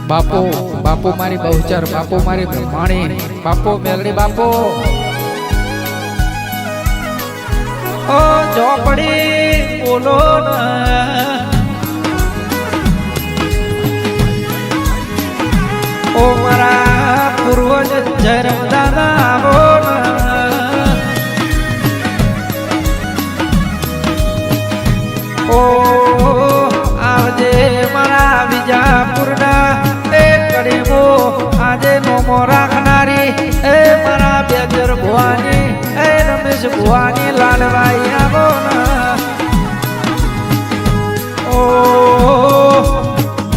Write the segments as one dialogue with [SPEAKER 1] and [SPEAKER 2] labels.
[SPEAKER 1] બાપો બાપો મારી બહુચર, બાપો મારી બ્રહ્માણી, બાપો મેલડી, બાપો
[SPEAKER 2] ઓ ચોપડી બોલો ઓ મારા પૂર્વજ જયરામ દાદા બોલો ઓ આવજે મારા વિજાપુરના એ કડીમો આજે નોમો રાખનારી એ મારા બેજર ભુવાની એ રમેશ ભુવાની લાલભાઈ આવો ઓ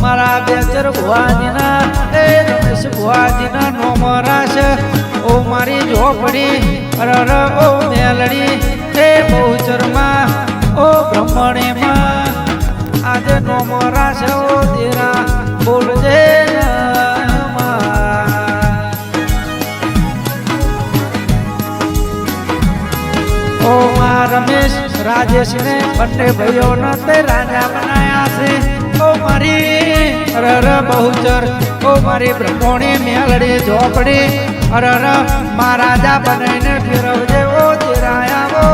[SPEAKER 2] મારા બેજર ભુવાજીના એ રમેશ ભુવાજીના નોમો રાશ ઓ મારી ઝોપડી અરર ઓ મેલડી એ બહુચરમાં ઓ બ્રહ્મણીમાં આજે નોમો રાશ ઓ તેરા બોલજે ઓ મા રમેશ રાજેશ ને બંને ભાઈઓ ને તે રાજા બનાયા છે ઓ મારી અરર બહુચર ઓ મારી બ્રહ્મણી મેલડી ઝોપડી અરર મા રાજા બનાઈને ફેરવજે ઓ તેરાયા ઓ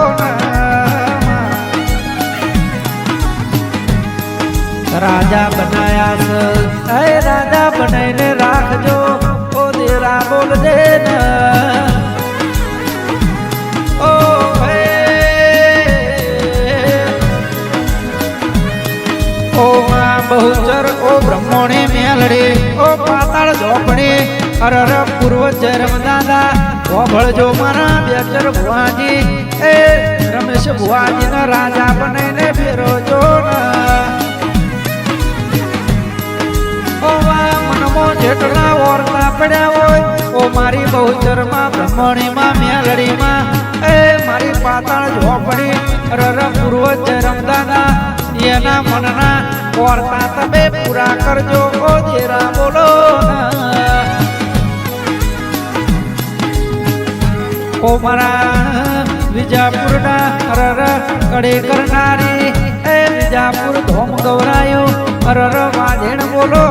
[SPEAKER 2] રાજા બનાયા છે એ રાજા બનાઈને રાખજો ઓ તેરા બોલજે ને ઓ ઓ મા બહુચર ઓ બ્રહ્મણી મેલડી ઓ પાતાળ ઝોપડી અરર પૂર્વ જયરામ દાદા ઓભળજો મારા બેચર ભુવાજી એ રમેશ ભુવાજી ના રાજા બનાઈને ફેરવજો ઓ વા મનમો જેટલા ઓરતા પડ્યા હોય ઓ મારી બહુચરમાં બ્રહ્મણીમાં મેલડીમાં એ મારી પાતાળ ઝોપડી અરર પૂર્વ જયરામ દાદા એના મનના ઓરતા તમે પૂરા કરજો ઓ જેરા બોલો ઓ મારા વિજાપુરના અરર કડે કરનારી એ વિજાપુર ધોમ ગવરાયું અરર વાજેણ બોલો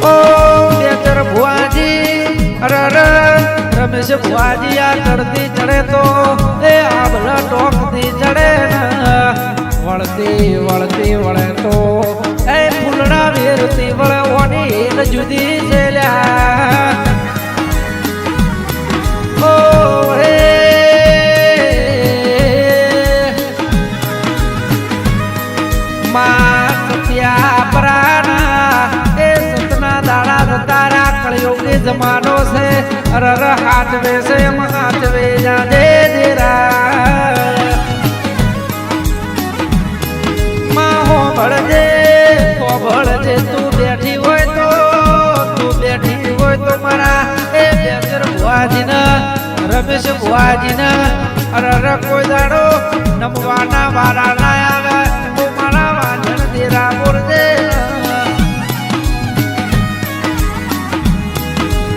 [SPEAKER 2] ઓ બેચર ભુવાજી અરર રમેશ ભુવાજી આ ચડતી ચડે તો એ આબલા ટોકતી ચડે વળતી વળતી વળે તો એ ફૂલડા વેરતી વળે ઓની હેલ જુદી છે લ્યા ઓ હે માં સત્યા પરાના એ સતના દાડા જતારા કળિયુગી જમાનો છે અરર હાથવે છે હાથવે જાજે દેરા માં હો ભળજે તું બેઠી હોય તો મારા એ બેચર ભુવાજીના રમેશ ભુવાજીના અરર કોઈ દાડો નમવાના વારા ના આવે તો મારા વાજણ દેરા બોલજે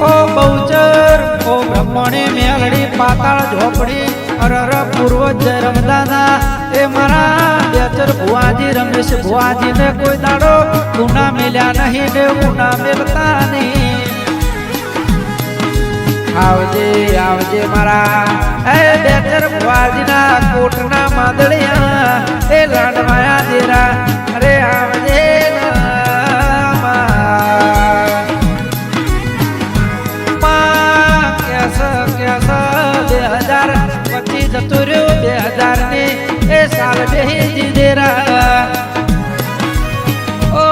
[SPEAKER 2] ઓ બહુચર ઓ બ્રહ્મણી મેલડી પાતાળ ઝોપડી અરર પૂર્વ જયરામ દાદા એ મારા બેચર ભુવાજી રમેશ ભુવાજી ને કોઈ દાડો ગુના મેલ્યા નહીં ને ગુના મેલતા નહીં આવજે આવજે મારા એ બેચર ભુવાજી ના કોટના માદળિયા એ લાડવાયા દેરા અરે આવજે જતું રહ્યું 2000 ની એ સાલ બેહી દેરા ઓ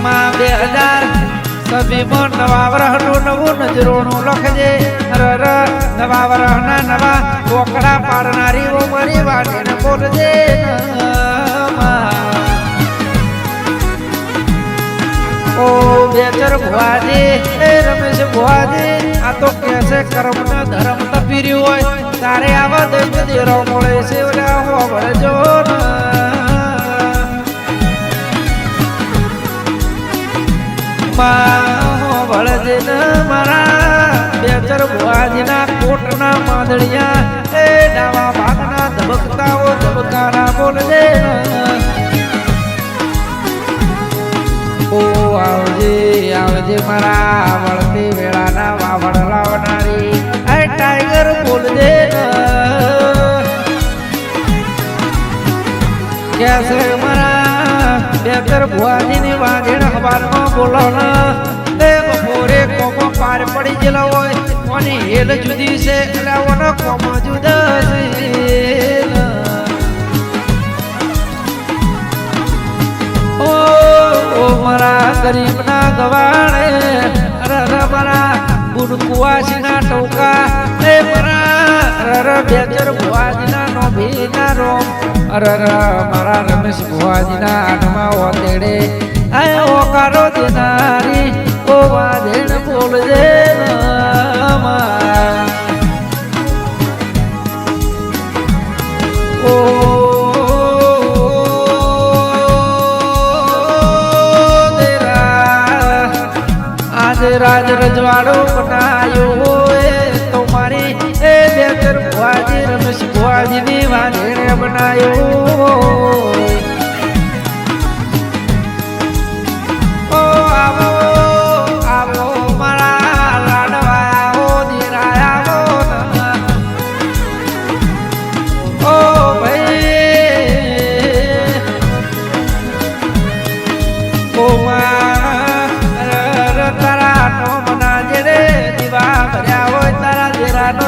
[SPEAKER 2] માં 2000 સભીમાં નવા વરહનું નવું નજરોનું લખજે અરર નવા વરહના નવા કોકડા પાડનારી ઓ મારી વાટીને બોલજે ઓ બેચર ભુવાજી એ રમેશ ભુવાજી આ તો કેસે કર્મ ના ધર્મ તપી રહ્યું હોય તારે આવા દૈત દેરો મળે છે ઓલા હો ભળજો માં હો ભળજે મારા બેચર બેતર ભુવાજીના કોટના માંદડિયા એ ડાવા ભાગના ધબકતાઓ ધબકારા બોલજે ઓ આવજે આવજે મારા વળતી વેળાના વાવડ લાવનારી એ ટાઈગર બોલજે કેસે મારા બેતર ભુવાજીની વાગેણ હવારમાં બોલાવના એ બપોરે કોમો પાર પડી ગયેલો હોય કોની હેલ જુદી છે એટલે ઓનો કોમો જુદા છે ઓ મારા ગરીબના ગવાણે અરે મારા બુનકુવાસીના ટોકા એ મારા બેચર ભુવાજીના નોભીના રોમ અરે મારા રમેશ ભુવાજીના આઠમા ઓતેડે આ ઓકારો દેનારી ઓ વાદેણ બોલજે ઓ આજે રાજ રજવાડો બનાયો એ તો મારી એ બેતર ભુવાજી રમેશ ભુવાજીની વાદેણ બનાયો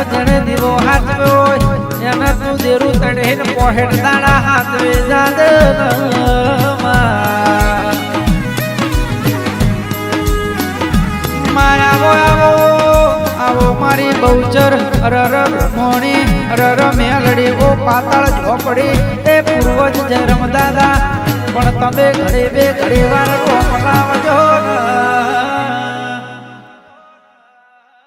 [SPEAKER 2] જણે દીવો હાથવે હોય એને તું દેરું તડે પોહેડ દાડા હાથવે જાદ આવો આવો આવો મારી બહુચર અરર બ્રહ્મણી અરર મેલડી ઓ પાતાળ ઝોપડી એ પૂર્વજ જય રમદાદા પણ તમે ઘડી બે ઘડી વાર